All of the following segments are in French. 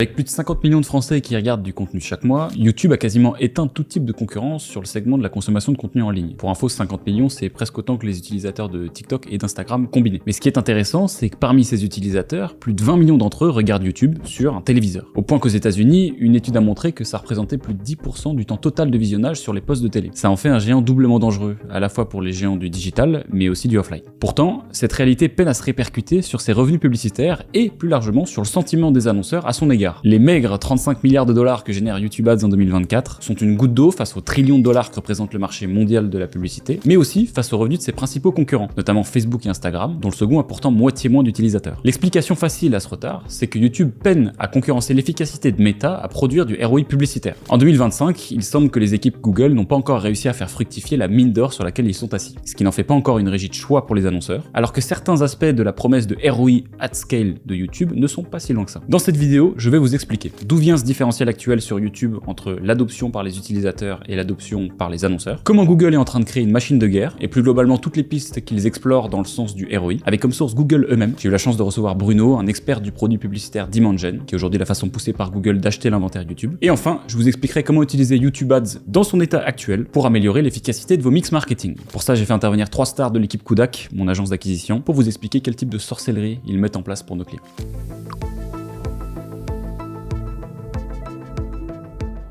Avec plus de 50 millions de Français qui regardent du contenu chaque mois, YouTube a quasiment éteint tout type de concurrence sur le segment de la consommation de contenu en ligne. Pour info, 50 millions, c'est presque autant que les utilisateurs de TikTok et d'Instagram combinés. Mais ce qui est intéressant, c'est que parmi ces utilisateurs, plus de 20 millions d'entre eux regardent YouTube sur un téléviseur. Au point qu'aux États-Unis, une étude a montré que ça représentait plus de 10% du temps total de visionnage sur les postes de télé. Ça en fait un géant doublement dangereux, à la fois pour les géants du digital, mais aussi du offline. Pourtant, cette réalité peine à se répercuter sur ses revenus publicitaires et plus largement sur le sentiment des annonceurs à son égard. Les maigres 35 milliards de dollars que génère YouTube Ads en 2024 sont une goutte d'eau face aux trillions de dollars que représente le marché mondial de la publicité, mais aussi face aux revenus de ses principaux concurrents, notamment Facebook et Instagram, dont le second a pourtant moitié moins d'utilisateurs. L'explication facile à ce retard, c'est que YouTube peine à concurrencer l'efficacité de Meta à produire du ROI publicitaire. En 2025, il semble que les équipes Google n'ont pas encore réussi à faire fructifier la mine d'or sur laquelle ils sont assis, ce qui n'en fait pas encore une régie de choix pour les annonceurs, alors que certains aspects de la promesse de ROI at scale de YouTube ne sont pas si loin que ça. Dans cette vidéo, je vais vous expliquer d'où vient ce différentiel actuel sur YouTube entre l'adoption par les utilisateurs et l'adoption par les annonceurs, comment Google est en train de créer une machine de guerre, et plus globalement toutes les pistes qu'ils explorent dans le sens du ROI, avec comme source Google eux-mêmes. J'ai eu la chance de recevoir Bruno, un expert du produit publicitaire Dimension, qui est aujourd'hui la façon poussée par Google d'acheter l'inventaire YouTube. Et enfin, je vous expliquerai comment utiliser YouTube Ads dans son état actuel pour améliorer l'efficacité de vos mix marketing. Pour ça, j'ai fait intervenir 3 stars de l'équipe Kudak, mon agence d'acquisition, pour vous expliquer quel type de sorcellerie ils mettent en place pour nos clients.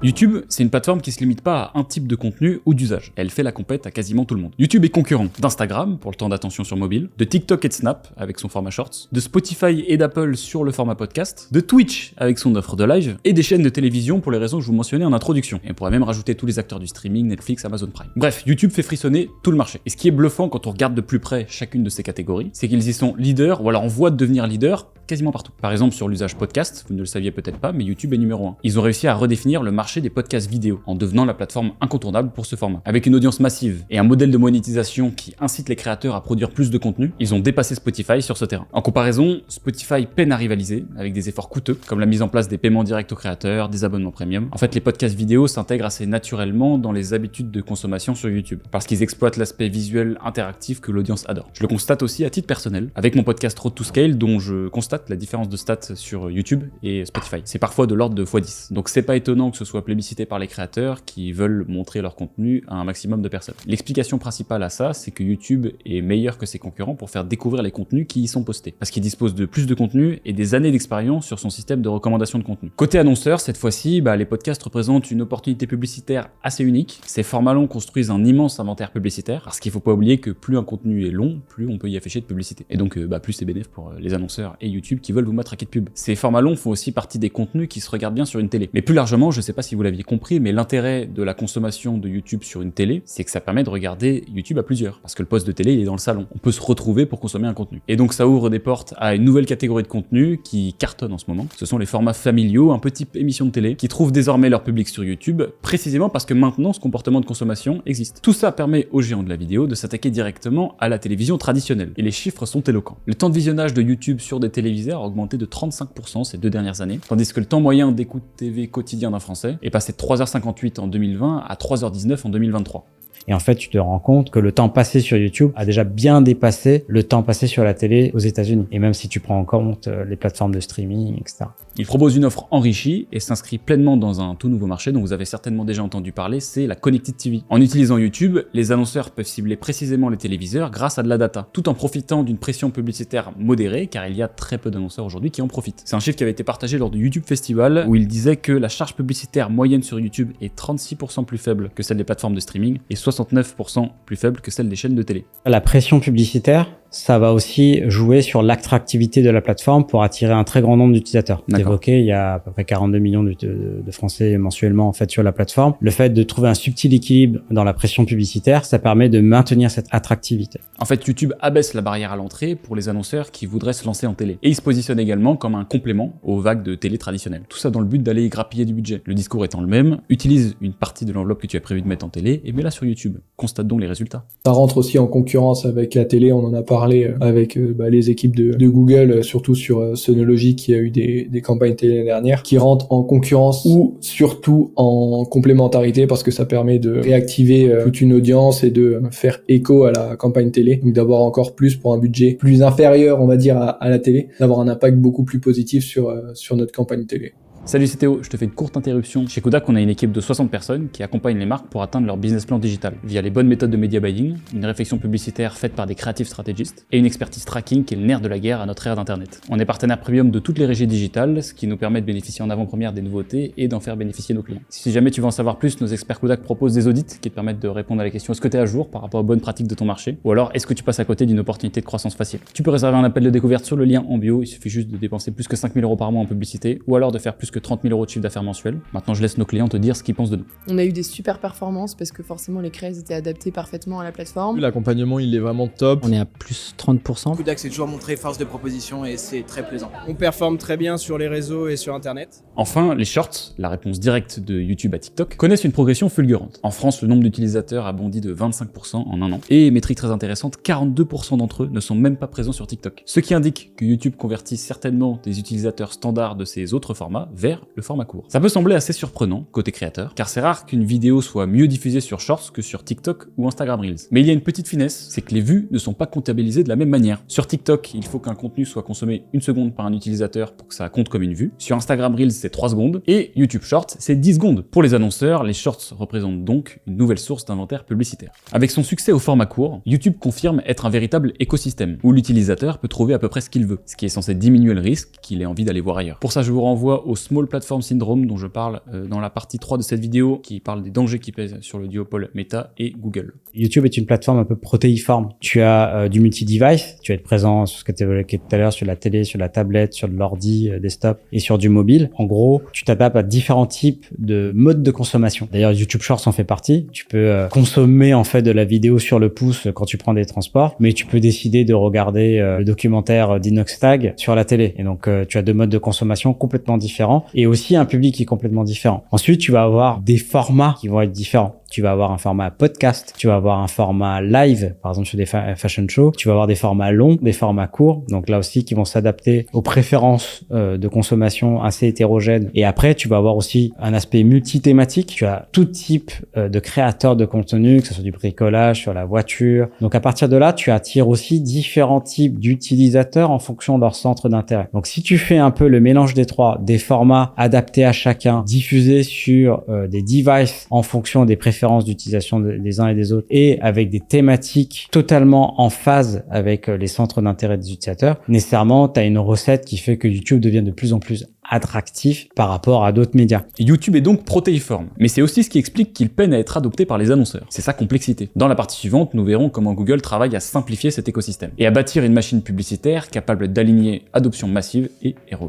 YouTube, c'est une plateforme qui se limite pas à un type de contenu ou d'usage. Elle fait la compète à quasiment tout le monde. YouTube est concurrent d'Instagram pour le temps d'attention sur mobile, de TikTok et de Snap avec son format Shorts, de Spotify et d'Apple sur le format podcast, de Twitch avec son offre de live, et des chaînes de télévision pour les raisons que je vous mentionnais en introduction. Et on pourrait même rajouter tous les acteurs du streaming, Netflix, Amazon Prime. Bref, YouTube fait frissonner tout le marché. Et ce qui est bluffant quand on regarde de plus près chacune de ces catégories, c'est qu'ils y sont leaders ou alors en voie de devenir leaders quasiment partout. Par exemple, sur l'usage podcast, vous ne le saviez peut-être pas, mais YouTube est numéro 1. Ils ont réussi à redéfinir le marché des podcasts vidéo en devenant la plateforme incontournable pour ce format. Avec une audience massive et un modèle de monétisation qui incite les créateurs à produire plus de contenu, ils ont dépassé Spotify sur ce terrain. En comparaison, Spotify peine à rivaliser avec des efforts coûteux, comme la mise en place des paiements directs aux créateurs, des abonnements premium. En fait, les podcasts vidéo s'intègrent assez naturellement dans les habitudes de consommation sur YouTube, parce qu'ils exploitent l'aspect visuel interactif que l'audience adore. Je le constate aussi à titre personnel, avec mon podcast Road to Scale, dont je constate la différence de stats sur YouTube et Spotify. C'est parfois de l'ordre de x10. Donc c'est pas étonnant que ce soit plébiscité par les créateurs qui veulent montrer leur contenu à un maximum de personnes. L'explication principale à ça, c'est que YouTube est meilleur que ses concurrents pour faire découvrir les contenus qui y sont postés, parce qu'il dispose de plus de contenu et des années d'expérience sur son système de recommandation de contenu. Côté annonceur, cette fois-ci, les podcasts représentent une opportunité publicitaire assez unique. Ces formats longs construisent un immense inventaire publicitaire, parce qu'il faut pas oublier que plus un contenu est long, plus on peut y afficher de publicité. Et donc plus c'est bénéfique pour les annonceurs et YouTube qui veulent vous matraquer de pub. Ces formats longs font aussi partie des contenus qui se regardent bien sur une télé. Mais plus largement, je sais pas si vous l'aviez compris, mais l'intérêt de la consommation de YouTube sur une télé, c'est que ça permet de regarder YouTube à plusieurs. Parce que le poste de télé, il est dans le salon. On peut se retrouver pour consommer un contenu. Et donc ça ouvre des portes à une nouvelle catégorie de contenu qui cartonne en ce moment. Ce sont les formats familiaux, un peu type émission de télé, qui trouvent désormais leur public sur YouTube, précisément parce que maintenant ce comportement de consommation existe. Tout ça permet aux géants de la vidéo de s'attaquer directement à la télévision traditionnelle. Et les chiffres sont éloquents. Le temps de visionnage de YouTube sur des téléviseurs a augmenté de 35% ces 2 dernières années, tandis que le temps moyen d'écoute TV quotidien d'un Français est passé de 3h58 en 2020 à 3h19 en 2023. Et en fait, tu te rends compte que le temps passé sur YouTube a déjà bien dépassé le temps passé sur la télé aux États-Unis. Et même si tu prends en compte les plateformes de streaming, etc. Il propose une offre enrichie et s'inscrit pleinement dans un tout nouveau marché dont vous avez certainement déjà entendu parler, c'est la Connected TV. En utilisant YouTube, les annonceurs peuvent cibler précisément les téléviseurs grâce à de la data, tout en profitant d'une pression publicitaire modérée, car il y a très peu d'annonceurs aujourd'hui qui en profitent. C'est un chiffre qui avait été partagé lors du YouTube Festival, où il disait que la charge publicitaire moyenne sur YouTube est 36% plus faible que celle des plateformes de streaming, et 69% plus faible que celle des chaînes de télé. La pression publicitaire, ça va aussi jouer sur l'attractivité de la plateforme pour attirer un très grand nombre d'utilisateurs. Évoqué, il y a à peu près 42 millions de Français mensuellement en fait sur la plateforme. Le fait de trouver un subtil équilibre dans la pression publicitaire, ça permet de maintenir cette attractivité. En fait, YouTube abaisse la barrière à l'entrée pour les annonceurs qui voudraient se lancer en télé. Et il se positionne également comme un complément aux vagues de télé traditionnelles. Tout ça dans le but d'aller grappiller du budget. Le discours étant le même, utilise une partie de l'enveloppe que tu as prévu de mettre en télé et mets-la sur YouTube. Constate donc les résultats. Ça rentre aussi en concurrence avec la télé, on en a parlé avec les équipes de Google, surtout sur Sonology qui a eu des campagnes télé l'année dernière, qui rentrent en concurrence ou surtout en complémentarité parce que ça permet de réactiver toute une audience et de faire écho à la campagne télé, donc d'avoir encore plus pour un budget plus inférieur on va dire à la télé, d'avoir un impact beaucoup plus positif sur notre campagne télé. Salut, c'est Théo, je te fais une courte interruption. Chez Kodak, on a une équipe de 60 personnes qui accompagnent les marques pour atteindre leur business plan digital via les bonnes méthodes de media buying, une réflexion publicitaire faite par des creative stratégistes et une expertise tracking qui est le nerf de la guerre à notre ère d'internet. On est partenaire premium de toutes les régies digitales, ce qui nous permet de bénéficier en avant-première des nouveautés et d'en faire bénéficier nos clients. Si jamais tu veux en savoir plus, nos experts Kodak proposent des audits qui te permettent de répondre à la question est-ce que tu es à jour par rapport aux bonnes pratiques de ton marché, ou alors est-ce que tu passes à côté d'une opportunité de croissance facile. Tu peux réserver un appel de découverte sur le lien en bio, il suffit juste de dépenser plus que 5 000 € par mois en publicité, ou alors de faire plus que 30 000 € de chiffre d'affaires mensuel. Maintenant, je laisse nos clients te dire ce qu'ils pensent de nous. On a eu des super performances parce que forcément les créas étaient adaptés parfaitement à la plateforme. L'accompagnement, il est vraiment top. On est à plus 30%. Kodak s'est toujours montré force de proposition et c'est très plaisant. On performe très bien sur les réseaux et sur Internet. Enfin, les shorts, la réponse directe de YouTube à TikTok, connaissent une progression fulgurante. En France, le nombre d'utilisateurs a bondi de 25% en un an. Et, métrique très intéressante, 42% d'entre eux ne sont même pas présents sur TikTok. Ce qui indique que YouTube convertit certainement des utilisateurs standards de ces autres formats vers le format court. Ça peut sembler assez surprenant, côté créateur, car c'est rare qu'une vidéo soit mieux diffusée sur Shorts que sur TikTok ou Instagram Reels. Mais il y a une petite finesse, c'est que les vues ne sont pas comptabilisées de la même manière. Sur TikTok, il faut qu'un contenu soit consommé 1 seconde par un utilisateur pour que ça compte comme une vue. Sur Instagram Reels, c'est 3 secondes. Et YouTube Shorts, c'est 10 secondes. Pour les annonceurs, les Shorts représentent donc une nouvelle source d'inventaire publicitaire. Avec son succès au format court, YouTube confirme être un véritable écosystème, où l'utilisateur peut trouver à peu près ce qu'il veut, ce qui est censé diminuer le risque qu'il ait envie d'aller voir ailleurs. Pour ça, je vous renvoie au Small Platform Syndrome dont je parle dans la partie 3 de cette vidéo, qui parle des dangers qui pèsent sur le duopole Meta et Google. YouTube est une plateforme un peu protéiforme. Tu as du multi-device, tu vas être présent sur ce que tu évoqué tout à l'heure, sur la télé, sur la tablette, sur l'ordi, desktop et sur du mobile. En gros, tu t'adaptes à différents types de modes de consommation. D'ailleurs, YouTube Shorts en fait partie. Tu peux consommer en fait de la vidéo sur le pouce quand tu prends des transports, mais tu peux décider de regarder le documentaire d'Inoxtag sur la télé. Et donc, tu as 2 modes de consommation complètement différents et aussi un public qui est complètement différent. Ensuite, tu vas avoir des formats qui vont être différents. Tu vas avoir un format podcast, tu vas avoir un format live, par exemple sur des fashion shows, tu vas avoir des formats longs, des formats courts, donc là aussi qui vont s'adapter aux préférences de consommation assez hétérogènes. Et après, tu vas avoir aussi un aspect multi-thématique. Tu as tout type de créateurs de contenu, que ce soit du bricolage, sur la voiture. Donc à partir de là, tu attires aussi différents types d'utilisateurs en fonction de leur centre d'intérêt. Donc si tu fais un peu le mélange des trois, des formats adaptés à chacun, diffusés sur des devices en fonction des préférences d'utilisation des uns et des autres et avec des thématiques totalement en phase avec les centres d'intérêt des utilisateurs, nécessairement, tu as une recette qui fait que YouTube devient de plus en plus attractif par rapport à d'autres médias. YouTube est donc protéiforme, mais c'est aussi ce qui explique qu'il peine à être adopté par les annonceurs. C'est sa complexité. Dans la partie suivante, nous verrons comment Google travaille à simplifier cet écosystème et à bâtir une machine publicitaire capable d'aligner adoption massive et ROI.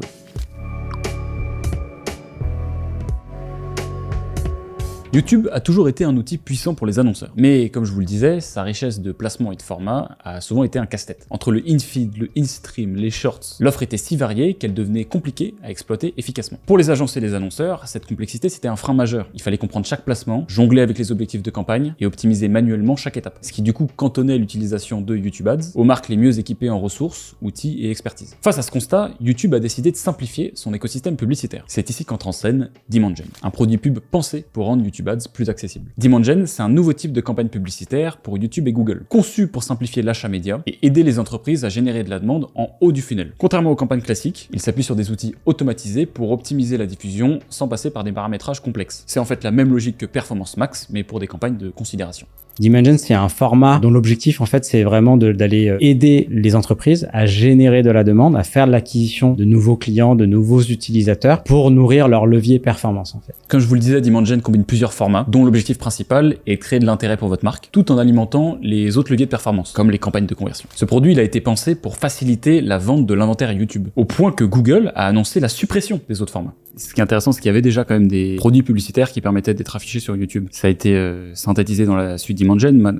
YouTube a toujours été un outil puissant pour les annonceurs. Mais comme je vous le disais, sa richesse de placement et de format a souvent été un casse-tête. Entre le in-feed, le in-stream, les shorts, l'offre était si variée qu'elle devenait compliquée à exploiter efficacement. Pour les agences et les annonceurs, cette complexité c'était un frein majeur. Il fallait comprendre chaque placement, jongler avec les objectifs de campagne et optimiser manuellement chaque étape. Ce qui du coup cantonnait l'utilisation de YouTube Ads aux marques les mieux équipées en ressources, outils et expertise. Face à ce constat, YouTube a décidé de simplifier son écosystème publicitaire. C'est ici qu'entre en scène Dimension, un produit pub pensé pour rendre YouTube Ads plus accessible. Dimension, c'est un nouveau type de campagne publicitaire pour YouTube et Google, conçu pour simplifier l'achat média et aider les entreprises à générer de la demande en haut du funnel. Contrairement aux campagnes classiques, il s'appuie sur des outils automatisés pour optimiser la diffusion sans passer par des paramétrages complexes. C'est en fait la même logique que Performance Max, mais pour des campagnes de considération. Dimension, c'est un format dont l'objectif, en fait, c'est vraiment d'aller aider les entreprises à générer de la demande, à faire de l'acquisition de nouveaux clients, de nouveaux utilisateurs pour nourrir leur levier performance, en fait. Comme je vous le disais, Dimension combine plusieurs formats, dont l'objectif principal est de créer de l'intérêt pour votre marque, tout en alimentant les autres leviers de performance, comme les campagnes de conversion. Ce produit, il a été pensé pour faciliter la vente de l'inventaire YouTube, au point que Google a annoncé la suppression des autres formats. Ce qui est intéressant, c'est qu'il y avait déjà quand même des produits publicitaires qui permettaient d'être affichés sur YouTube. Ça a été synthétisé dans la suite Dimension.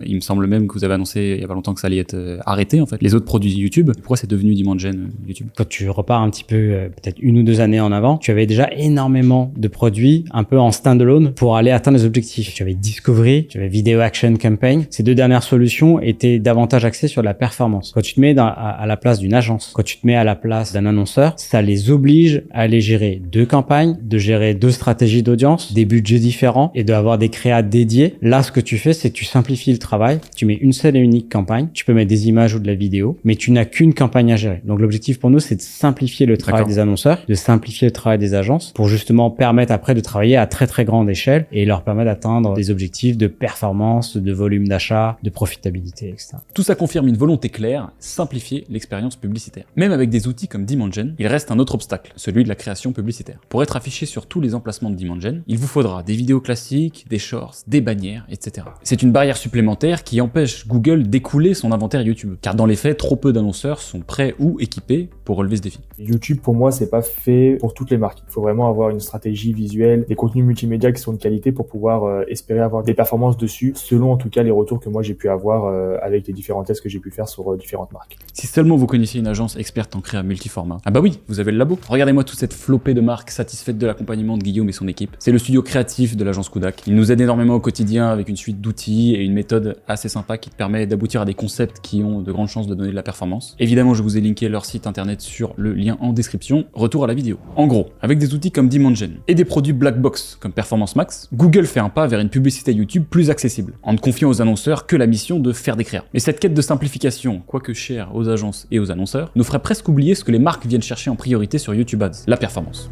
Il me semble même que vous avez annoncé il y a pas longtemps que ça allait être arrêté, en fait. Les autres produits YouTube. Pourquoi c'est devenu Dimension YouTube? Quand tu repars un petit peu, peut-être 1 ou 2 années en avant, tu avais déjà énormément de produits un peu en standalone pour aller atteindre les objectifs. Tu avais Discovery, tu avais Video Action Campaign. Ces 2 dernières solutions étaient davantage axées sur la performance. Quand tu te mets à la place d'une agence, quand tu te mets à la place d'un annonceur, ça les oblige à aller gérer 2 campagnes, de gérer 2 stratégies d'audience, des budgets différents et d'avoir des créas dédiés. Là, ce que tu fais, c'est que tu simplifies le travail, tu mets une seule et unique campagne, tu peux mettre des images ou de la vidéo, mais tu n'as qu'une campagne à gérer. Donc l'objectif pour nous, c'est de simplifier le travail des annonceurs, de simplifier le travail des agences pour justement permettre après de travailler à très très grande échelle et leur permettre d'atteindre des objectifs de performance, de volume d'achat, de profitabilité, etc. Tout ça confirme une volonté claire, simplifier l'expérience publicitaire. Même avec des outils comme Dimension, il reste un autre obstacle, celui de la création publicitaire. Pour être affiché sur tous les emplacements de Dimension, il vous faudra des vidéos classiques, des shorts, des bannières, etc. C'est une barrière supplémentaire qui empêche Google d'écouler son inventaire YouTube, car dans les faits, trop peu d'annonceurs sont prêts ou équipés pour relever ce défi. YouTube, pour moi, c'est pas fait pour toutes les marques. Il faut vraiment avoir une stratégie visuelle, des contenus multimédia qui sont de qualité pour pouvoir espérer avoir des performances dessus, selon en tout cas les retours que moi j'ai pu avoir avec les différents tests que j'ai pu faire sur différentes marques. Si seulement vous connaissiez une agence experte en créa multiformat, ah bah oui, vous avez le labo. Regardez-moi toute cette flopée de marques satisfaites de l'accompagnement de Guillaume et son équipe. C'est le studio créatif de l'agence Kudak. Il nous aide énormément au quotidien avec une suite d'outils et une méthode assez sympa qui te permet d'aboutir à des concepts qui ont de grandes chances de donner de la performance. Évidemment, je vous ai linké leur site internet sur le lien en description. Retour à la vidéo. En gros, avec des outils comme Dimension et des produits black box comme Performance Max, Google fait un pas vers une publicité YouTube plus accessible, en ne confiant aux annonceurs que la mission de faire des créas. Mais cette quête de simplification, quoique chère aux agences et aux annonceurs, nous ferait presque oublier ce que les marques viennent chercher en priorité sur YouTube Ads, la performance.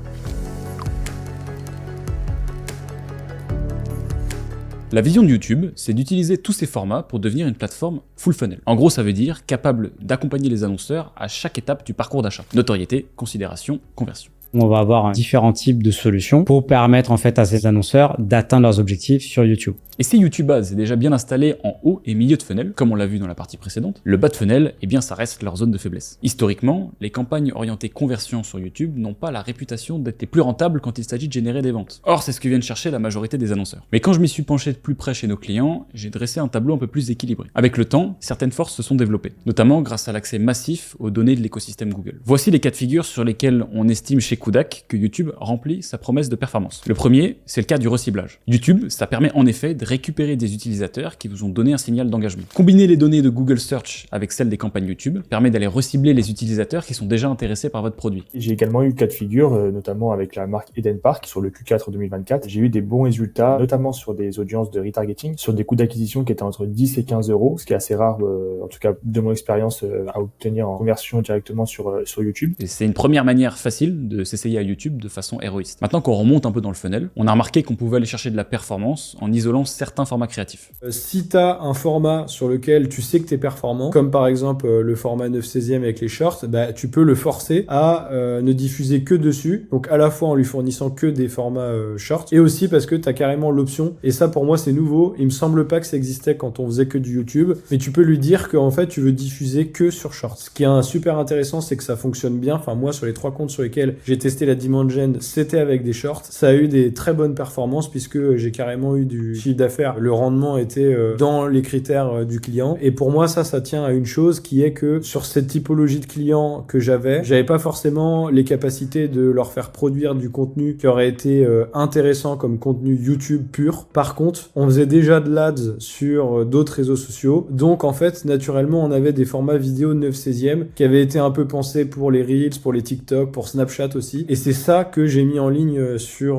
La vision de YouTube, c'est d'utiliser tous ces formats pour devenir une plateforme full funnel. En gros, ça veut dire capable d'accompagner les annonceurs à chaque étape du parcours d'achat. Notoriété, considération, conversion. On va avoir différents types de solutions pour permettre en fait à ces annonceurs d'atteindre leurs objectifs sur YouTube. Et si YouTube Ads est déjà bien installé en haut et milieu de funnel, comme on l'a vu dans la partie précédente, le bas de funnel, eh bien ça reste leur zone de faiblesse. Historiquement, les campagnes orientées conversion sur YouTube n'ont pas la réputation d'être les plus rentables quand il s'agit de générer des ventes. Or, c'est ce que viennent chercher la majorité des annonceurs. Mais quand je m'y suis penché de plus près chez nos clients, j'ai dressé un tableau un peu plus équilibré. Avec le temps, certaines forces se sont développées, notamment grâce à l'accès massif aux données de l'écosystème Google. Voici les cas de figure sur lesquels on estime chez Kudak que YouTube remplit sa promesse de performance. Le premier, c'est le cas du reciblage. YouTube, ça permet en effet de récupérer des utilisateurs qui vous ont donné un signal d'engagement. Combiner les données de Google Search avec celles des campagnes YouTube permet d'aller recibler les utilisateurs qui sont déjà intéressés par votre produit. J'ai également eu le cas de figure, notamment avec la marque Eden Park sur le Q4 2024. J'ai eu des bons résultats, notamment sur des audiences de retargeting, sur des coûts d'acquisition qui étaient entre 10 et 15 euros, ce qui est assez rare, en tout cas de mon expérience, à obtenir en conversion directement sur YouTube. Et c'est une première manière facile de s'essayer à YouTube de façon héroïste. Maintenant qu'on remonte un peu dans le funnel, on a remarqué qu'on pouvait aller chercher de la performance en isolant certains formats créatifs. Si tu as un format sur lequel tu sais que tu es performant, comme par exemple le format 9/16e avec les shorts, bah, tu peux le forcer à ne diffuser que dessus, donc à la fois en lui fournissant que des formats shorts, et aussi parce que tu as carrément l'option, et ça pour moi c'est nouveau, il me semble pas que ça existait quand on faisait que du YouTube, mais tu peux lui dire qu'en fait tu veux diffuser que sur shorts. Ce qui est super intéressant, c'est que ça fonctionne bien, enfin moi sur les 3 comptes sur lesquels j'ai testé la Dimension, c'était avec des shorts, ça a eu des très bonnes performances puisque j'ai carrément eu du chiffre d'affaires, le rendement était dans les critères du client, et pour moi ça tient à une chose qui est que sur cette typologie de clients que j'avais pas forcément les capacités de leur faire produire du contenu qui aurait été intéressant comme contenu YouTube pur. Par contre, on faisait déjà de l'ADS sur d'autres réseaux sociaux, donc en fait naturellement on avait des formats vidéo 9/16e qui avaient été un peu pensés pour les Reels, pour les TikTok, pour Snapchat aussi, et c'est ça que j'ai mis en ligne sur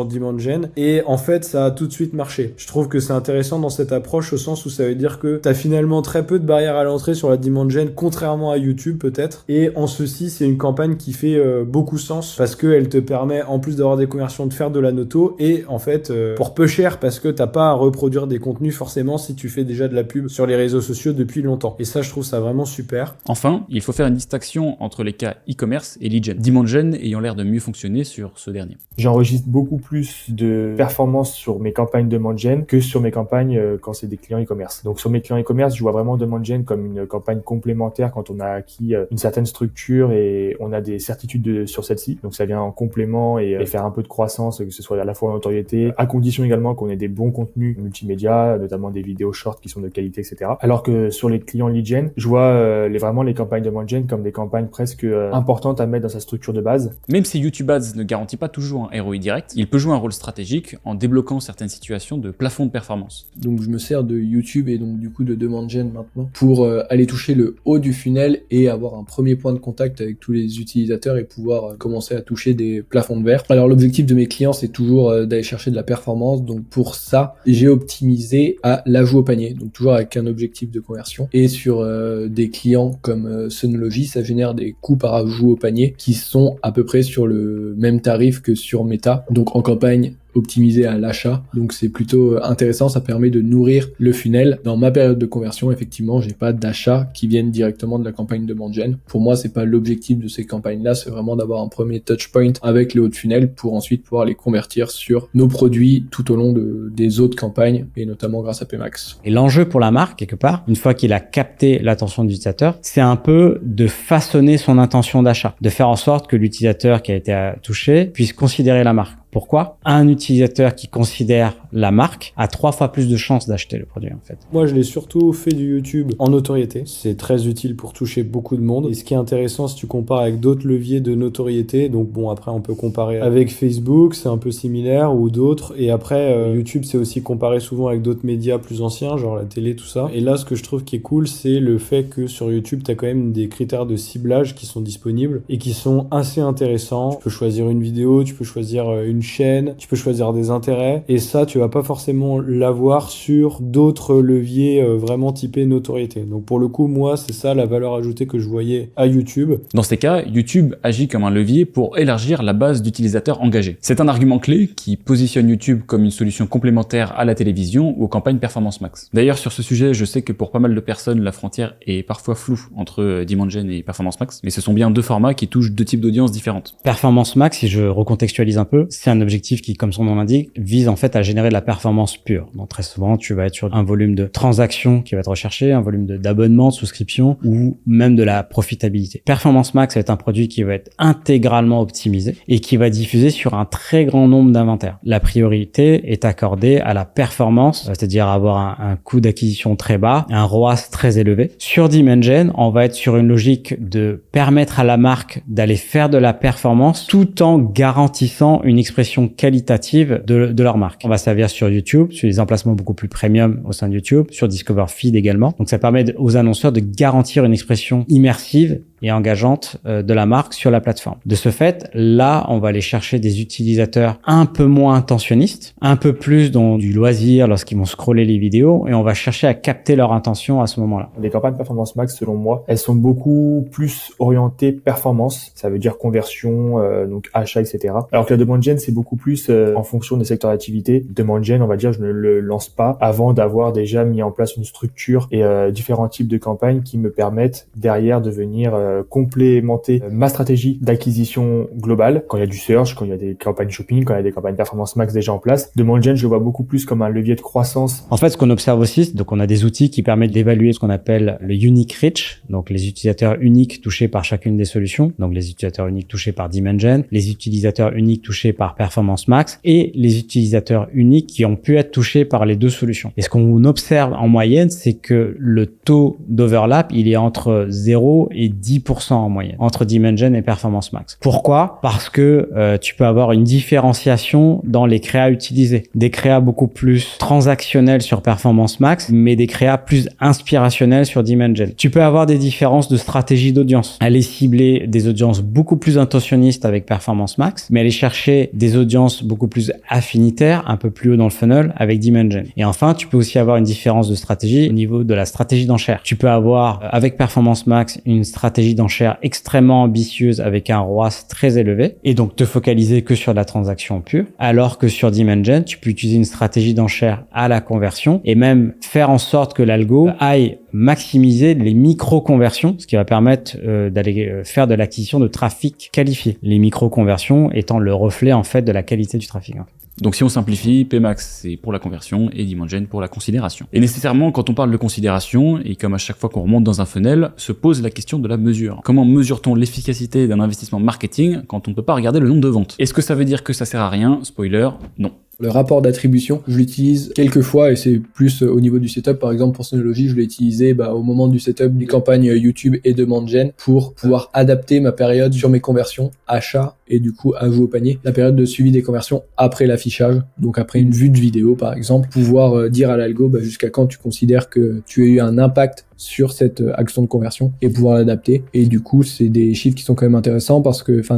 Dimension, et en fait ça a tout de suite marché. Je trouve que c'est intéressant dans cette approche au sens où ça veut dire que t'as finalement très peu de barrières à l'entrée sur la Dimension, contrairement à YouTube peut-être, et en ceci c'est une campagne qui fait beaucoup sens parce qu'elle te permet en plus d'avoir des conversions de faire de la noto, et en fait pour peu cher parce que t'as pas à reproduire des contenus forcément si tu fais déjà de la pub sur les réseaux sociaux depuis longtemps, et ça je trouve ça vraiment super. Enfin, il faut faire une distinction entre les cas e-commerce et lead gen, Dimension ayant l'air de mieux fonctionner sur ce dernier. J'enregistre beaucoup plus de performances sur mes campagnes de Dimension que sur mes campagnes quand c'est des clients e-commerce. Donc sur mes clients e-commerce, je vois vraiment Dimension comme une campagne complémentaire quand on a acquis une certaine structure et on a des certitudes sur celle-ci. Donc ça vient en complément et faire un peu de croissance, que ce soit à la fois en notoriété, à condition également qu'on ait des bons contenus multimédia, notamment des vidéos short qui sont de qualité, etc. Alors que sur les clients lead gen, je vois vraiment les campagnes de Dimension comme des campagnes presque importantes à mettre dans sa structure de base Ads. Même si YouTube Ads ne garantit pas toujours un ROI direct, il peut jouer un rôle stratégique en débloquant certaines situations de plafond de performance. Donc je me sers de YouTube et donc du coup de Demand Gen maintenant pour aller toucher le haut du funnel et avoir un premier point de contact avec tous les utilisateurs et pouvoir commencer à toucher des plafonds de verre. Alors l'objectif de mes clients c'est toujours d'aller chercher de la performance, donc pour ça j'ai optimisé à l'ajout au panier, donc toujours avec un objectif de conversion, et sur des clients comme Synology ça génère des coûts par ajout au panier qui sont à peu près sur le même tarif que sur Meta, donc en campagne optimisé à l'achat, donc c'est plutôt intéressant, ça permet de nourrir le funnel. Dans ma période de conversion, effectivement, j'ai pas d'achats qui viennent directement de la campagne de Demand Gen. Pour moi, c'est pas l'objectif de ces campagnes-là, c'est vraiment d'avoir un premier touch point avec le haut de funnel pour ensuite pouvoir les convertir sur nos produits tout au long des autres campagnes et notamment grâce à PMax. Et l'enjeu pour la marque, quelque part, une fois qu'il a capté l'attention de l'utilisateur, c'est un peu de façonner son intention d'achat, de faire en sorte que l'utilisateur qui a été touché puisse considérer la marque. Pourquoi ? Un utilisateur qui considère la marque a 3 fois plus de chances d'acheter le produit en fait. Moi je l'ai surtout fait du YouTube en notoriété. C'est très utile pour toucher beaucoup de monde. Et ce qui est intéressant si tu compares avec d'autres leviers de notoriété, donc bon après on peut comparer avec Facebook, c'est un peu similaire ou d'autres. Et après YouTube c'est aussi comparé souvent avec d'autres médias plus anciens, genre la télé, tout ça. Et là ce que je trouve qui est cool c'est le fait que sur YouTube t'as quand même des critères de ciblage qui sont disponibles et qui sont assez intéressants. Tu peux choisir une vidéo, tu peux choisir une chaîne, tu peux choisir des intérêts et ça tu vas pas forcément l'avoir sur d'autres leviers vraiment typés notoriété. Donc pour le coup moi c'est ça la valeur ajoutée que je voyais à YouTube. Dans ces cas, YouTube agit comme un levier pour élargir la base d'utilisateurs engagés. C'est un argument clé qui positionne YouTube comme une solution complémentaire à la télévision ou aux campagnes Performance Max. D'ailleurs sur ce sujet je sais que pour pas mal de personnes la frontière est parfois floue entre Demand Gen et Performance Max, mais ce sont bien deux formats qui touchent deux types d'audiences différentes. Performance Max, si je recontextualise un peu, c'est un objectif qui, comme son nom l'indique, vise en fait à générer de la performance pure. Donc très souvent, tu vas être sur un volume de transactions qui va être recherché, un volume d'abonnements, de souscriptions ou même de la profitabilité. Performance Max, c'est un produit qui va être intégralement optimisé et qui va diffuser sur un très grand nombre d'inventaires. La priorité est accordée à la performance, c'est-à-dire avoir un coût d'acquisition très bas, un ROAS très élevé. Sur Demand Gen, on va être sur une logique de permettre à la marque d'aller faire de la performance tout en garantissant une expression qualitative de leur marque. On va servir sur YouTube, sur des emplacements beaucoup plus premium au sein de YouTube, sur Discover Feed également. Donc ça permet aux annonceurs de garantir une expression immersive et engageante de la marque sur la plateforme. De ce fait, là, on va aller chercher des utilisateurs un peu moins intentionnistes, un peu plus dans du loisir lorsqu'ils vont scroller les vidéos et on va chercher à capter leur intention à ce moment-là. Les campagnes Performance Max, selon moi, elles sont beaucoup plus orientées performance, ça veut dire conversion, donc achat, etc. Alors que la Demand Gen, c'est beaucoup plus en fonction des secteurs d'activité. Demand Gen, on va dire, je ne le lance pas avant d'avoir déjà mis en place une structure et différents types de campagnes qui me permettent derrière de venir complémenter ma stratégie d'acquisition globale. Quand il y a du search, quand il y a des campagnes shopping, quand il y a des campagnes Performance Max déjà en place, Demand Gen, je le vois beaucoup plus comme un levier de croissance. En fait, ce qu'on observe aussi, donc on a des outils qui permettent d'évaluer ce qu'on appelle le unique reach, donc les utilisateurs uniques touchés par chacune des solutions, donc les utilisateurs uniques touchés par Demand Gen, les utilisateurs uniques touchés par Performance Max et les utilisateurs uniques qui ont pu être touchés par les deux solutions. Et ce qu'on observe en moyenne, c'est que le taux d'overlap, il est entre 0 et 10% en moyenne, entre Demand Gen et Performance Max. Pourquoi ? Parce que tu peux avoir une différenciation dans les créas utilisés. Des créas beaucoup plus transactionnels sur Performance Max, mais des créas plus inspirationnels sur Demand Gen. Tu peux avoir des différences de stratégie d'audience. Aller cibler des audiences beaucoup plus intentionnistes avec Performance Max, mais aller chercher des audiences beaucoup plus affinitaires, un peu plus haut dans le funnel avec Demand Gen. Et enfin, tu peux aussi avoir une différence de stratégie au niveau de la stratégie d'enchère. Tu peux avoir avec Performance Max une stratégie d'enchère extrêmement ambitieuse avec un ROAS très élevé et donc te focaliser que sur la transaction pure, alors que sur Demand Gen, tu peux utiliser une stratégie d'enchère à la conversion et même faire en sorte que l'algo aille maximiser les micro-conversions, ce qui va permettre d'aller faire de l'acquisition de trafic qualifié. Les micro-conversions étant le reflet en fait de la qualité du trafic. Donc si on simplifie, PMax c'est pour la conversion et Demand Gen pour la considération. Et nécessairement quand on parle de considération, et comme à chaque fois qu'on remonte dans un funnel, se pose la question de la mesure. Comment mesure-t-on l'efficacité d'un investissement marketing quand on ne peut pas regarder le nombre de ventes ? Est-ce que ça veut dire que ça sert à rien ? Spoiler, non. Le rapport d'attribution, je l'utilise quelques fois et c'est plus au niveau du setup. Par exemple, pour Synology, je l'ai utilisé au moment du setup des campagnes YouTube et Demand Gen pour pouvoir adapter ma période sur mes conversions, achats et du coup ajout au panier, la période de suivi des conversions après l'affichage, donc après une vue de vidéo par exemple, pouvoir dire à l'algo jusqu'à quand tu considères que tu as eu un impact sur cette action de conversion et pouvoir l'adapter. Et du coup, c'est des chiffres qui sont quand même intéressants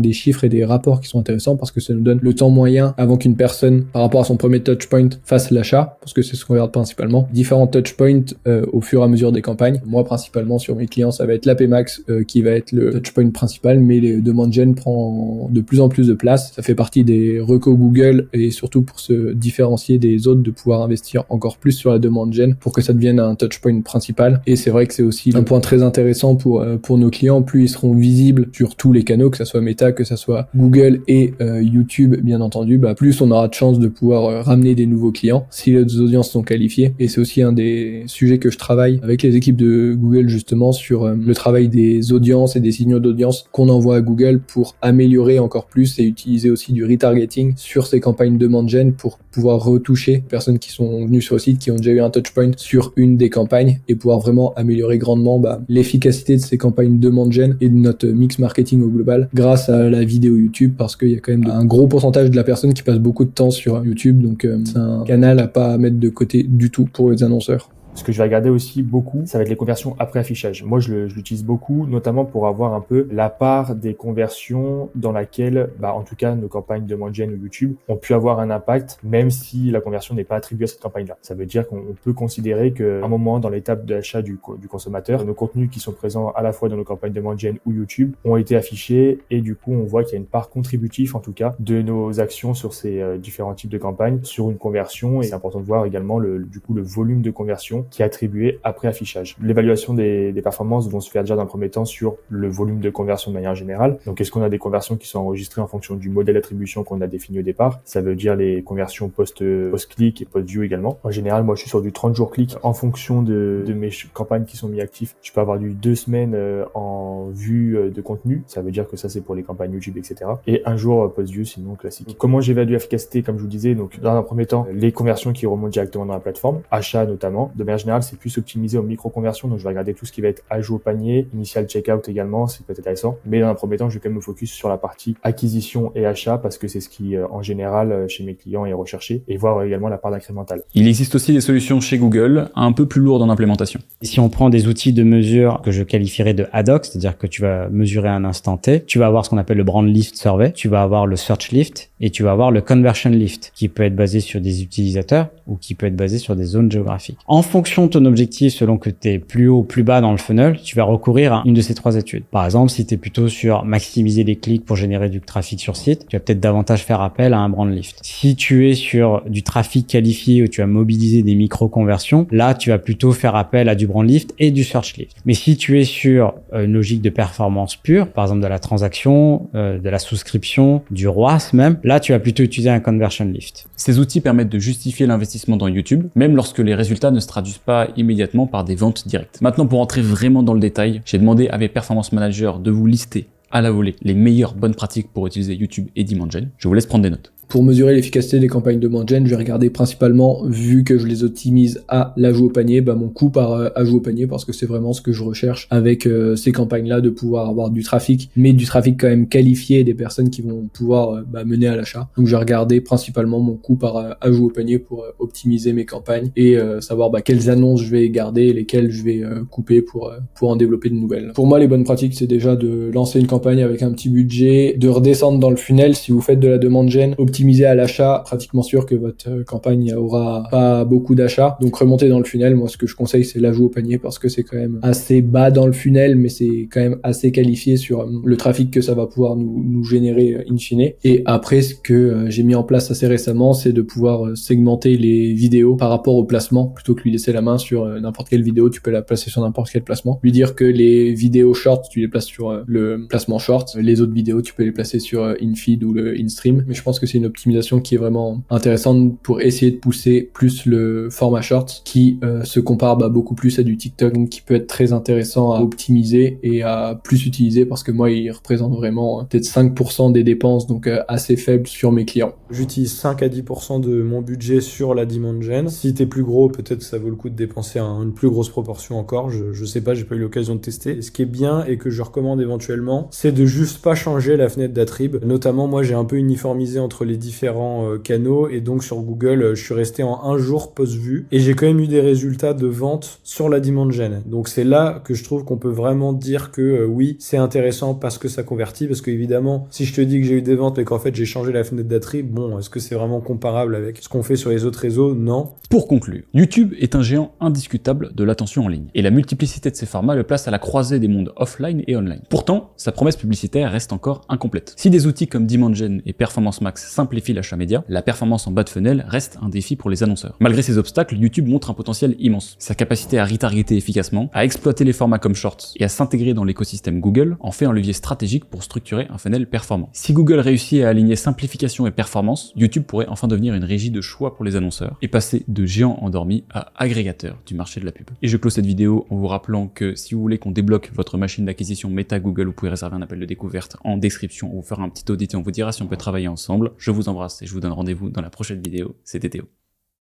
des chiffres et des rapports qui sont intéressants parce que ça nous donne le temps moyen avant qu'une personne, par rapport à son premier touchpoint, fasse l'achat, parce que c'est ce qu'on regarde principalement. Différents touchpoints au fur et à mesure des campagnes. Moi, principalement, sur mes clients, ça va être l'AP Max qui va être le touchpoint principal, mais les Demand Gen prend de plus en plus de place. Ça fait partie des recos Google et surtout pour se différencier des autres, de pouvoir investir encore plus sur la Demand Gen pour que ça devienne un touchpoint principal. Et c'est vrai que c'est aussi un point très intéressant pour nos clients. Plus ils seront visibles sur tous les canaux, que ça soit Meta, que ça soit Google et YouTube, bien entendu, plus on aura de chances de pouvoir ramener des nouveaux clients si les audiences sont qualifiées. Et c'est aussi un des sujets que je travaille avec les équipes de Google, justement, sur le travail des audiences et des signaux d'audience qu'on envoie à Google pour améliorer encore plus et utiliser aussi du retargeting sur ces campagnes Demand Gen pour pouvoir retoucher les personnes qui sont venues sur le site, qui ont déjà eu un touchpoint sur une des campagnes, et pouvoir vraiment améliorer grandement l'efficacité de ces campagnes Demand Gen et de notre mix marketing au global grâce à la vidéo YouTube, parce qu'il y a quand même un gros pourcentage de la personne qui passe beaucoup de temps sur YouTube, donc c'est un canal à pas mettre de côté du tout pour les annonceurs. Ce que je vais regarder aussi beaucoup, ça va être les conversions après affichage. Moi, je l'utilise beaucoup, notamment pour avoir un peu la part des conversions dans laquelle, en tout cas, nos campagnes de Demand Gen ou YouTube ont pu avoir un impact, même si la conversion n'est pas attribuée à cette campagne-là. Ça veut dire qu'on peut considérer qu'à un moment dans l'étape d'achat du consommateur, nos contenus qui sont présents à la fois dans nos campagnes de Demand Gen ou YouTube ont été affichés, et du coup, on voit qu'il y a une part contributive, en tout cas, de nos actions sur ces différents types de campagnes sur une conversion. Et c'est important de voir également le volume de conversion qui est attribué après affichage. L'évaluation des performances vont se faire déjà dans un premier temps sur le volume de conversion de manière générale. Donc, est-ce qu'on a des conversions qui sont enregistrées en fonction du modèle d'attribution qu'on a défini au départ? Ça veut dire les conversions post-click et post-view également. En général, moi, je suis sur du 30 jours clic en fonction de mes campagnes qui sont mis actifs. Je peux avoir du 2 semaines en vue de contenu. Ça veut dire que ça, c'est pour les campagnes YouTube, etc. Et un jour post-view, sinon classique. Donc, comment j'évalue l'efficacité? Comme je vous disais, donc, dans un premier temps, les conversions qui remontent directement dans la plateforme, achat notamment. De manière générale, c'est plus optimisé aux micro-conversions, donc je vais regarder tout ce qui va être ajout au panier, initial checkout également, c'est peut-être intéressant. Mais dans un premier temps, je vais quand même me focus sur la partie acquisition et achat, parce que c'est ce qui, en général, chez mes clients est recherché, et voir également la part d'incrémental. Il existe aussi des solutions chez Google, un peu plus lourdes en implémentation. Si on prend des outils de mesure que je qualifierais de ad hoc, c'est-à-dire que tu vas mesurer à un instant T, tu vas avoir ce qu'on appelle le brand lift survey, tu vas avoir le search lift, et tu vas avoir le conversion lift, qui peut être basé sur des utilisateurs ou qui peut être basé sur des zones géographiques. En fonction de ton objectif, selon que tu es plus haut ou plus bas dans le funnel, tu vas recourir à une de ces trois études. Par exemple, si tu es plutôt sur maximiser les clics pour générer du trafic sur site, tu vas peut-être davantage faire appel à un brand lift. Si tu es sur du trafic qualifié où tu vas mobiliser des micro-conversions, là, tu vas plutôt faire appel à du brand lift et du search lift. Mais si tu es sur une logique de performance pure, par exemple de la transaction, de la souscription, du ROAS même, là, tu vas plutôt utiliser un conversion lift. Ces outils permettent de justifier l'investissement dans YouTube, même lorsque les résultats ne se traduisent pas immédiatement par des ventes directes. Maintenant, pour entrer vraiment dans le détail, j'ai demandé à mes performance managers de vous lister à la volée les meilleures bonnes pratiques pour utiliser YouTube et Demand Gen. Je vous laisse prendre des notes. Pour mesurer l'efficacité des campagnes de Demand Gen, je vais regarder principalement, vu que je les optimise à l'ajout au panier, mon coût par ajout au panier, parce que c'est vraiment ce que je recherche avec ces campagnes-là, de pouvoir avoir du trafic, mais du trafic quand même qualifié, des personnes qui vont pouvoir mener à l'achat. Donc je vais regarder principalement mon coût par ajout au panier pour optimiser mes campagnes et savoir quelles annonces je vais garder et lesquelles je vais couper pour en développer de nouvelles. Pour moi, les bonnes pratiques, c'est déjà de lancer une campagne avec un petit budget, de redescendre dans le funnel si vous faites de la Demand Gen, optimiser à l'achat, pratiquement sûr que votre campagne aura pas beaucoup d'achats. Donc remonter dans le funnel, moi ce que je conseille c'est l'ajout au panier, parce que c'est quand même assez bas dans le funnel, mais c'est quand même assez qualifié sur le trafic que ça va pouvoir nous générer in fine. Et après, ce que j'ai mis en place assez récemment, c'est de pouvoir segmenter les vidéos par rapport au placement, plutôt que lui laisser la main sur n'importe quelle vidéo, tu peux la placer sur n'importe quel placement. Lui dire que les vidéos short, tu les places sur le placement short, les autres vidéos, tu peux les placer sur InFeed ou le InStream. Mais je pense que c'est une optimisation qui est vraiment intéressante pour essayer de pousser plus le format short qui se compare beaucoup plus à du TikTok, donc qui peut être très intéressant à optimiser et à plus utiliser parce que moi il représente vraiment peut-être 5% des dépenses, donc assez faible sur mes clients. J'utilise 5 à 10% de mon budget sur la demand gen. Si t'es plus gros, peut-être ça vaut le coup de dépenser une plus grosse proportion encore. Je sais pas, j'ai pas eu l'occasion de tester. Et ce qui est bien et que je recommande éventuellement, c'est de juste pas changer la fenêtre d'attrib. Notamment, moi, j'ai un peu uniformisé entre les différents canaux et donc sur Google, je suis resté en 1 jour post-vue et j'ai quand même eu des résultats de vente sur la demand gen. Donc c'est là que je trouve qu'on peut vraiment dire que oui, c'est intéressant parce que ça convertit, parce que évidemment, si je te dis que j'ai eu des ventes mais qu'en fait j'ai changé la fenêtre d'attrib, bon, est-ce que c'est vraiment comparable avec ce qu'on fait sur les autres réseaux? Non. Pour conclure, YouTube est un géant indiscutable de l'attention en ligne, et la multiplicité de ses formats le place à la croisée des mondes offline et online. Pourtant, sa promesse publicitaire reste encore incomplète. Si des outils comme Demand Gen et Performance Max simplifient l'achat média, la performance en bas de funnel reste un défi pour les annonceurs. Malgré ces obstacles, YouTube montre un potentiel immense. Sa capacité à retargeter efficacement, à exploiter les formats comme Shorts et à s'intégrer dans l'écosystème Google en fait un levier stratégique pour structurer un funnel performant. Si Google réussit à aligner simplification et performance, YouTube pourrait enfin devenir une régie de choix pour les annonceurs et passer de géant endormi à agrégateur du marché de la pub. Et je clôt cette vidéo en vous rappelant que si vous voulez qu'on débloque votre machine d'acquisition Meta Google, vous pouvez réserver un appel de découverte en description. On vous fera un petit audit et on vous dira si on peut travailler ensemble. Je vous embrasse et je vous donne rendez-vous dans la prochaine vidéo. C'était Théo.